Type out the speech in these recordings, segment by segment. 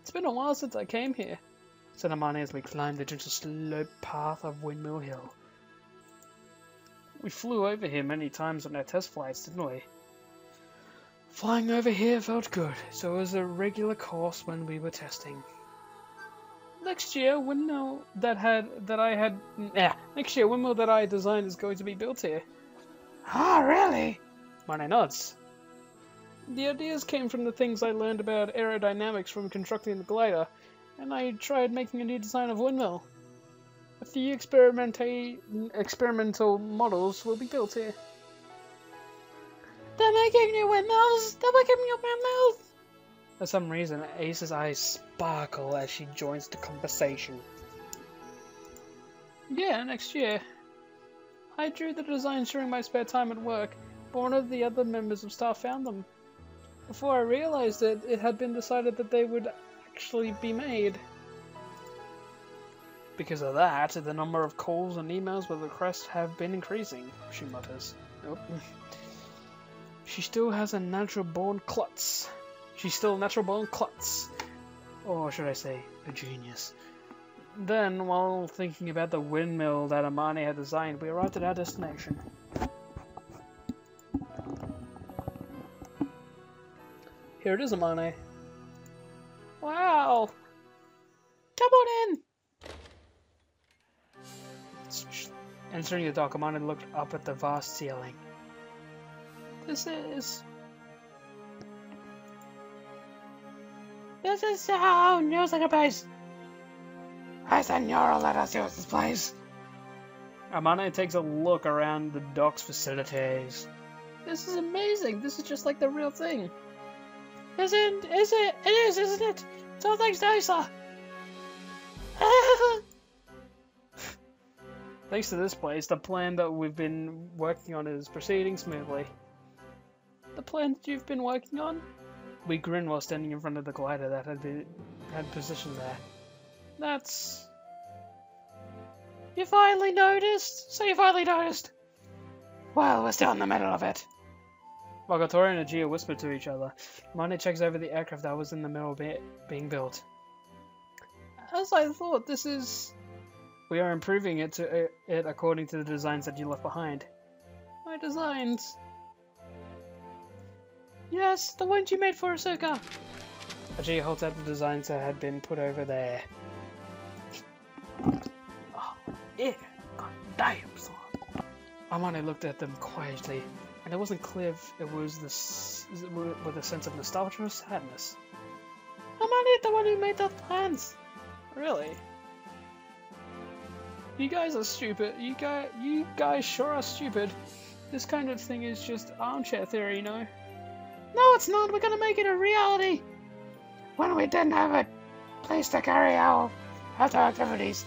It's been a while since I came here, said Amane as we climbed the gentle slope path of Windmill Hill. We flew over here many times on our test flights, didn't we? Flying over here felt good, so it was a regular course when we were testing. Next year, windmill that I designed is going to be built here. Ah, really? Mane nods. The ideas came from the things I learned about aerodynamics from constructing the glider, and I tried making a new design of windmill. A few experimental models will be built here. They're making new windmills! They're making new windmills! For some reason, Ace's eyes sparkle as she joins the conversation. Yeah, next year. I drew the designs during my spare time at work, but one of the other members of staff found them. Before I realized it, it had been decided that they would actually be made. Because of that, the number of calls and emails with requests have been increasing, she mutters. Oh. She's still a natural-born klutz. Or should I say, a genius. Then, while thinking about the windmill that Amane had designed, we arrived at our destination. Here it is, Amane. Wow! Come on in! Entering the dock, Amane looked up at the vast ceiling. This is our new second base. Hi, Senora, let us use this place. Amane takes a look around the dock's facilities. This is amazing. This is just like the real thing. Is it? It is, isn't it? So thanks to Isa. Thanks to this place, the plan that we've been working on is proceeding smoothly. The plan that you've been working on? We grinned while standing in front of the glider that had positioned there. That's... You finally noticed? So you finally noticed? Well, we're still in the middle of it. While Gatori and Ajia whisper to each other, Mane checks over the aircraft that was in the middle being built. As I thought, this is... We are improving it according to the designs that you left behind. My designs? Yes, the ones you made for Asuka. Ajia holds out the designs that had been put over there. Oh, yeah, god damn, son. Amane looked at them quietly, and it wasn't clear if it was with a sense of nostalgia or sadness. Amane, the one who made the plans. Really? You guys are stupid. You guys sure are stupid. This kind of thing is just armchair theory, you know? No, it's not. We're gonna make it a reality. When we didn't have a place to carry our outdoor activities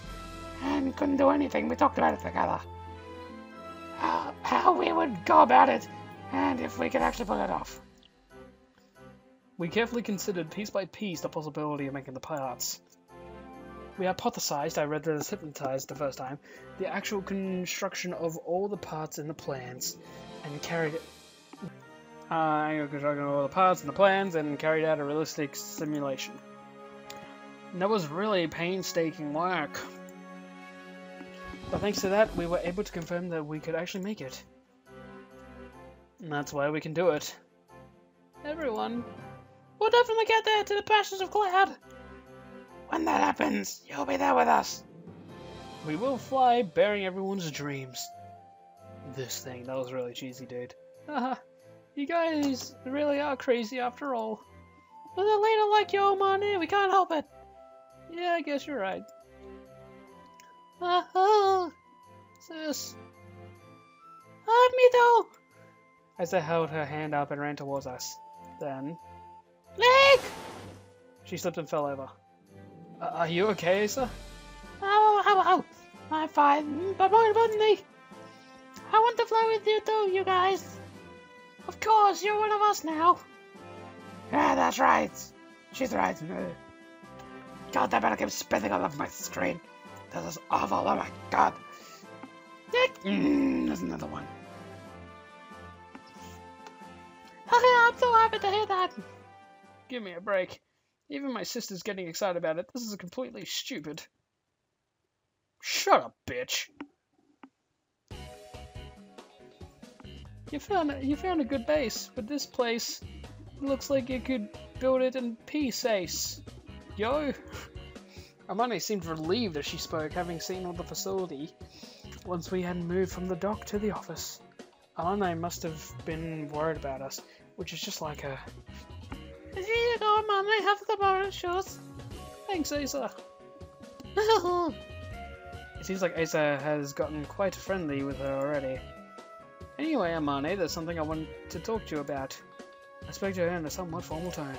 and couldn't do anything, we talked about it together. How we would go about it and if we could actually pull it off. We carefully considered piece by piece the possibility of making the parts. We hypothesized, I read this hypnotized the first time, the actual construction of all the parts in the plans and carried it. Constructing all the parts and the plans and carried out a realistic simulation. And that was really painstaking work. But thanks to that, we were able to confirm that we could actually make it. And that's why we can do it. Everyone, we'll definitely get there to the pastures of Glad. When that happens, you'll be there with us. We will fly, bearing everyone's dreams. This thing, that was really cheesy, dude. Haha, you guys really are crazy after all. With a leader like you, Mane, we can't help it. Yeah, I guess you're right. Sis. Hug me though. As I held her hand up and ran towards us. Then... Leg! She slipped and fell over. Are you okay, Asa? Ow. I'm fine, but more importantly, I want to fly with you too, you guys. Of course, you're one of us now. Yeah, that's right. She's right. God, I better keep spinning all over my screen. This is awful, oh my god. There's another one. Okay, I'm so happy to hear that. Give me a break. Even my sister's getting excited about it. This is completely stupid. Shut up, bitch. You found a good base, but this place looks like you could build it in peace, Ace. Yo. Amane seemed relieved as she spoke, having seen all the facility once we had moved from the dock to the office. Amane must have been worried about us, which is just like her. Here you go, Amane. Have the bonus shoes. Thanks, Asa. It seems like Asa has gotten quite friendly with her already. Anyway, Amane, there's something I want to talk to you about. I spoke to her in a somewhat formal tone.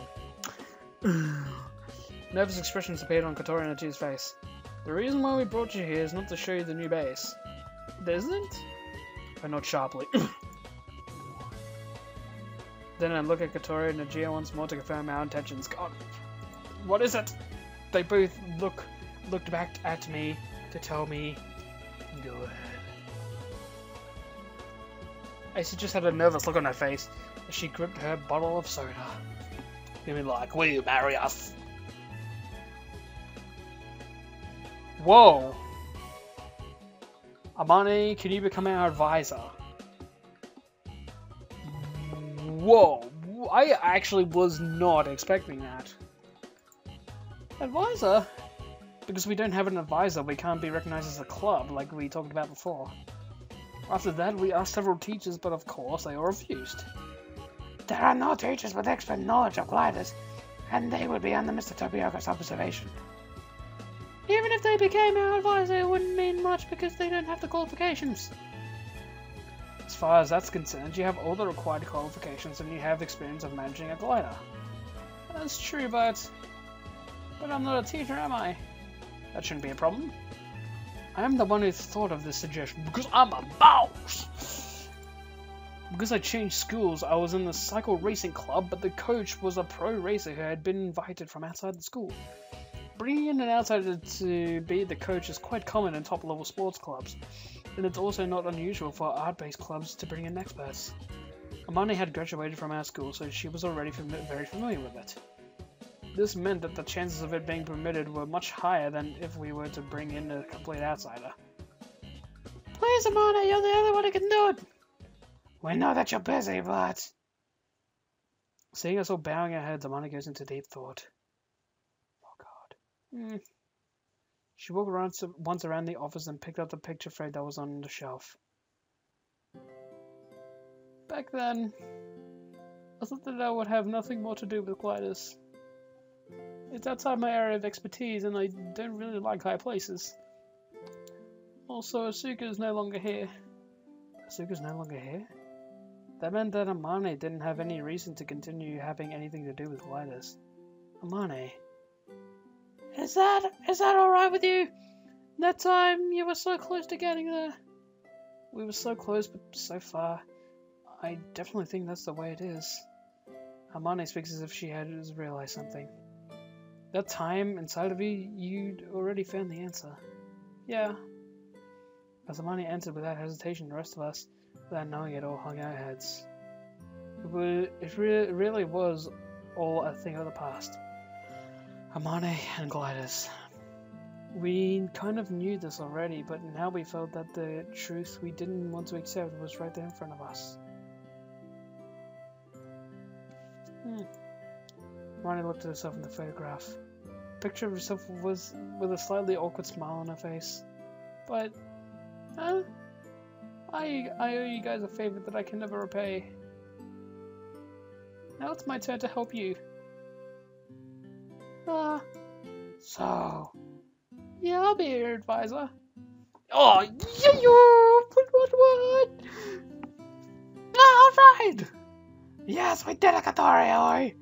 Nervous expressions appeared on Kotori and Achi's face. The reason why we brought you here is not to show you the new base. It isn't? I nod sharply. Then I look at Kotori and Najia once more to confirm our intentions. God, what is it? They both looked back at me to tell me, go ahead. Asa just had a nervous look on her face as she gripped her bottle of soda. Give me like, will you marry us? Whoa! Amane, can you become our advisor? Whoa! I actually was not expecting that. Advisor? Because we don't have an advisor, we can't be recognized as a club, like we talked about before. After that, we asked several teachers, but of course they all refused. There are no teachers with expert knowledge of gliders, and they would be under Mr. Tobioka's observation. Even if they became our advisor, it wouldn't mean much because they don't have the qualifications. As far as that's concerned, you have all the required qualifications and you have experience of managing a glider. That's true, but I'm not a teacher, am I? That shouldn't be a problem. I am the one who thought of this suggestion because I'm a boss! Because I changed schools, I was in the cycle racing club, but the coach was a pro racer who had been invited from outside the school. Bringing in an outsider to be the coach is quite common in top-level sports clubs, and it's also not unusual for art-based clubs to bring in experts. Amane had graduated from our school, so she was already very familiar with it. This meant that the chances of it being permitted were much higher than if we were to bring in a complete outsider. Please, Amane, you're the only one who can do it! We know that you're busy, but... Seeing us all bowing our heads, Amane goes into deep thought. She walked once around the office and picked up the picture frame that was on the shelf. Back then, I thought that I would have nothing more to do with gliders. It's outside my area of expertise and I don't really like high places. Also, Asuka is no longer here. Asuka's no longer here? That meant that Amane didn't have any reason to continue having anything to do with gliders. Amane. Is that alright with you? That time you were so close to getting there. We were so close, but so far. I definitely think that's the way it is. Amane speaks as if she had realized something. That time, inside of you, you'd already found the answer. Yeah. As Amane answered without hesitation, the rest of us, without knowing it, all hung our heads. It really was all a thing of the past. Amane and gliders. We kind of knew this already, but now we felt that the truth we didn't want to accept was right there in front of us. Amane looked at herself in the photograph. The picture of herself was with a slightly awkward smile on her face. But, I owe you guys a favor that I can never repay. Now it's my turn to help you. So... Yeah, I'll be your advisor. Oh, yeah, what? Alright! Yes, we did it, Kotori!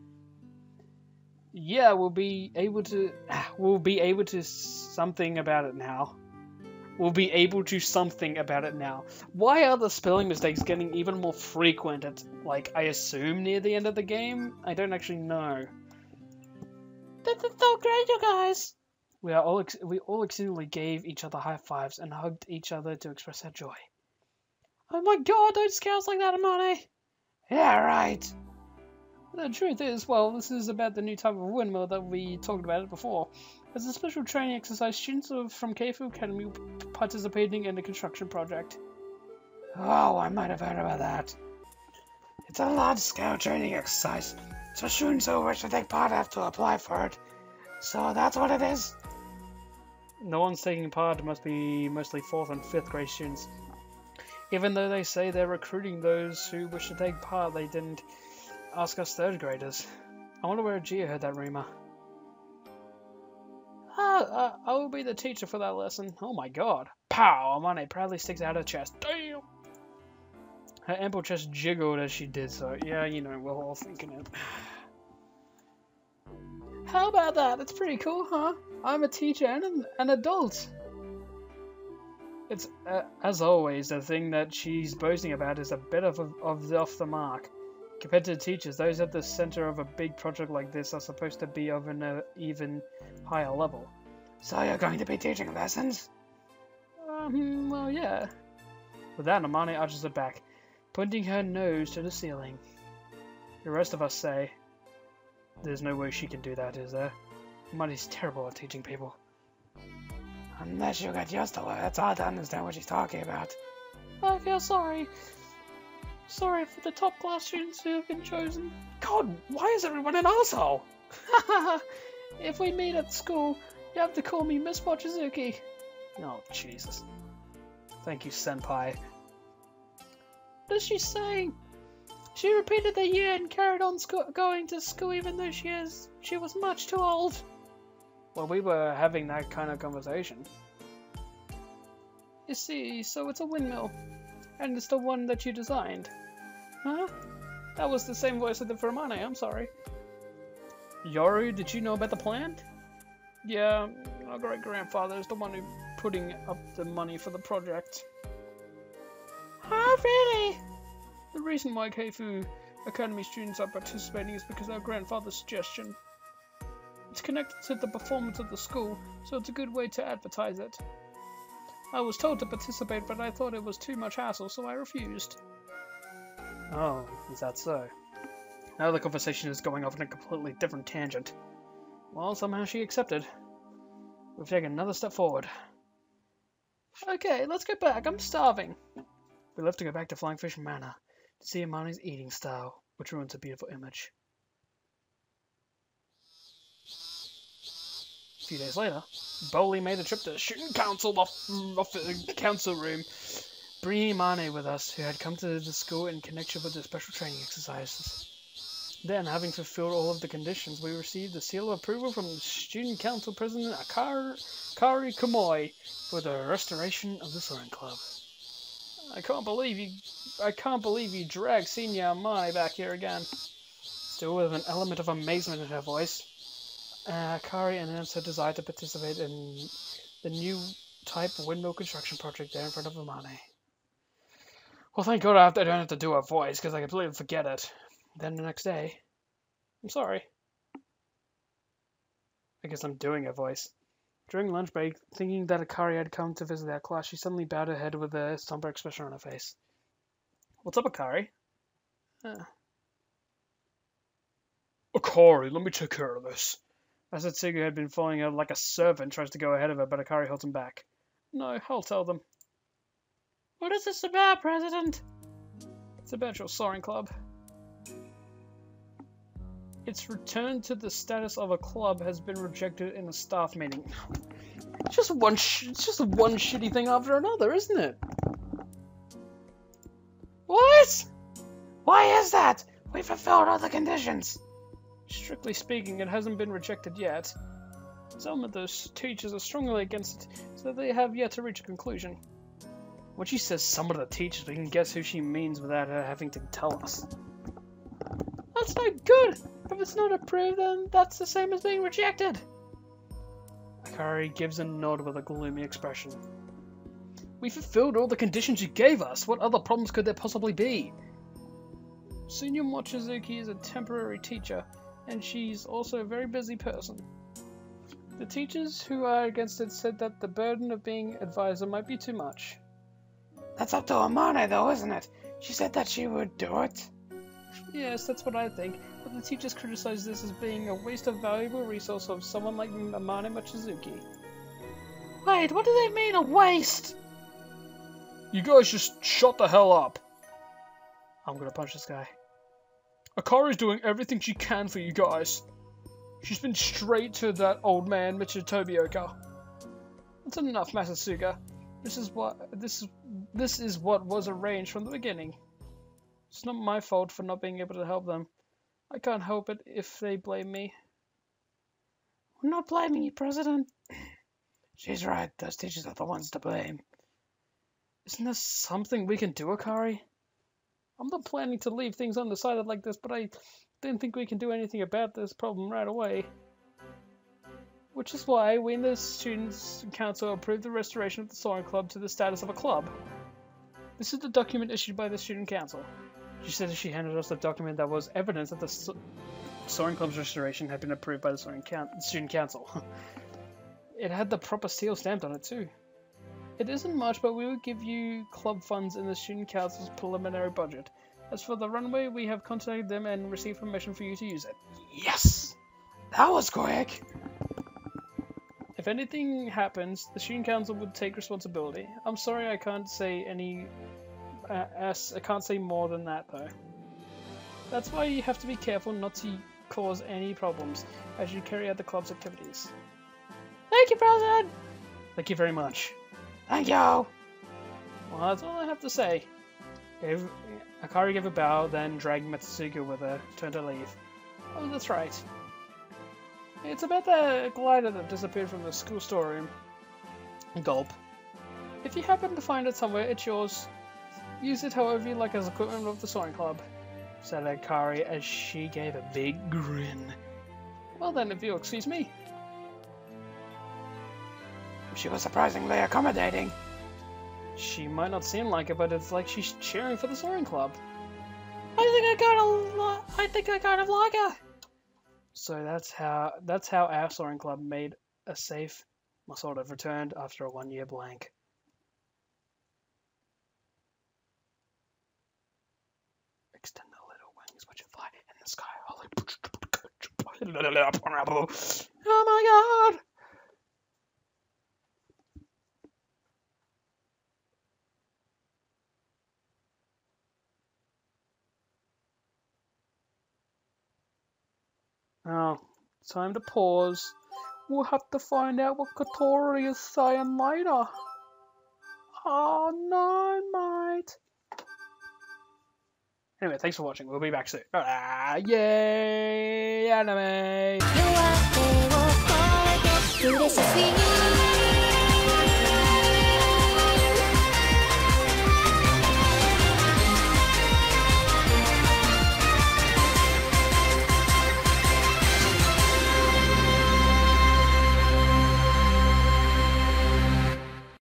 Yeah, we'll be able to something about it now. We'll be able to something about it now. Why are the spelling mistakes getting even more frequent at, like, I assume near the end of the game? I don't actually know. This is so great, you guys! We all exceedingly gave each other high fives and hugged each other to express our joy. Oh my god, don't scare us like that, Amane! Yeah, right. The truth is, well, this is about the new type of windmill that we talked about it before. As a special training exercise, students from Keifu Academy participating in the construction project. Oh, I might have heard about that. It's a large-scale training exercise, so students who wish to take part have to apply for it. So that's what it is? The ones taking part must be mostly 4th and 5th grade students. Even though they say they're recruiting those who wish to take part, they didn't ask us 3rd graders. I wonder where Gia heard that rumor. I will be the teacher for that lesson. Oh my god. Pow! Amane proudly sticks out her chest. Damn! Her ample chest jiggled as she did so. Yeah, you know, we're all thinking it. How about that? It's pretty cool, huh? I'm a teacher and an adult. It's, as always, the thing that she's boasting about is a bit of off the mark. Compared to teachers, those at the center of a big project like this are supposed to be of an even higher level. So you're going to be teaching lessons? Well, yeah. With that, Amane arches her back, pointing her nose to the ceiling. The rest of us say, there's no way she can do that, is there? Amane's terrible at teaching people. Unless you get used to it, it's hard to understand what she's talking about. I feel sorry. Sorry for the top class students who have been chosen. God, why is everyone an asshole? If we meet at school, you have to call me Miss Mochizuki. Oh, Jesus. Thank you, Senpai. What is she saying? She repeated the year and carried on going to school even though she was much too old. Well, we were having that kind of conversation. You see, so it's a windmill. And it's the one that you designed. Huh? That was the same voice I did for Amane, I'm sorry. Yoru, did you know about the plan? Yeah, our great-grandfather is the one who putting up the money for the project. Oh, really? The reason why Keifu Academy students are participating is because of our grandfather's suggestion. It's connected to the performance of the school, so it's a good way to advertise it. I was told to participate, but I thought it was too much hassle, so I refused. Oh, is that so? Now the conversation is going off in a completely different tangent. Well, somehow she accepted. We've taken another step forward. Okay, let's get back. I'm starving. We left to go back to Flying Fish Manor to see Amane's eating style, which ruins a beautiful image. A few days later, Bowley made a trip to the student council council room, bringing Amane with us, who had come to the school in connection with the special training exercises. Then, having fulfilled all of the conditions, we received the seal of approval from the Student Council President Akari Kumoi for the restoration of the Soaring Club. I can't believe you dragged Senior Amane back here again. Still with an element of amazement in her voice, Akari announced her desire to participate in the new type windmill construction project there in front of Amane. Well, thank God I don't have to do her voice, because I completely forget it. Then the next day, I'm sorry. I guess I'm doing her voice. During lunch break, thinking that Akari had come to visit our class, she suddenly bowed her head with a somber expression on her face. What's up, Akari? Akari, let me take care of this. I said Sugu had been following her like a servant, tries to go ahead of her, but Akari holds him back. No, I'll tell them. What is this about, President? It's about your Soaring Club. Its return to the status of a club has been rejected in a staff meeting. It's just one shitty thing after another, isn't it? What? Why is that? We fulfilled all the conditions. Strictly speaking, it hasn't been rejected yet. Some of those teachers are strongly against it, so they have yet to reach a conclusion. When she says some of the teachers, we can guess who she means without her having to tell us. That's not good! If it's not approved, then that's the same as being rejected. Akari gives a nod with a gloomy expression. We fulfilled all the conditions you gave us. What other problems could there possibly be? Senior Mochizuki is a temporary teacher, and she's also a very busy person. The teachers who are against it said that the burden of being advisor might be too much. That's up to Amane, though, isn't it? She said that she would do it. Yes, that's what I think, but the teachers criticize this as being a waste of valuable resource of someone like Amane Mochizuki. Wait, what do they mean, a waste? You guys just shut the hell up. I'm gonna punch this guy. Akari's doing everything she can for you guys. She's been straight to that old man, Michitobioka. That's enough, Masatsuga. This is what was arranged from the beginning. It's not my fault for not being able to help them. I can't help it if they blame me. I'm not blaming you, President. She's right, those teachers are the ones to blame. Isn't there something we can do, Akari? I'm not planning to leave things undecided like this, but I didn't think we can do anything about this problem right away. Which is why we in the Students' Council approved the restoration of the Soaring Club to the status of a club. This is the document issued by the Student Council. She said she handed us the document that was evidence that the Soaring Club's restoration had been approved by the Student Council. It had the proper seal stamped on it too. It isn't much, but we will give you club funds in the Student Council's preliminary budget. As for the runway, we have contacted them and received permission for you to use it. Yes! That was quick! If anything happens, the Student Council would take responsibility. I'm sorry I can't say I can't say more than that though. That's why you have to be careful not to cause any problems as you carry out the club's activities. Thank you, President! Thank you very much. Thank you! Well, that's all I have to say. Akari gave a bow, then dragged Matsuga with her, turned to leave. Oh, that's right. It's about the glider that disappeared from the school storeroom. Gulp. If you happen to find it somewhere, it's yours. Use it however you like as equipment of the Soaring Club, said Akari as she gave a big grin. Well then, if you'll excuse me. She was surprisingly accommodating. She might not seem like it, but it's like she's cheering for the Soaring Club. I think I kind of like her. So that's how our Soaring Club made a safe, or sort of returned after a 1-year blank. Extend the little wings which fly in the sky. Oh my god! Now, time to pause. We'll have to find out what Kotori is saying later. Oh no, mate. Anyway, thanks for watching. We'll be back soon. Yay, anime!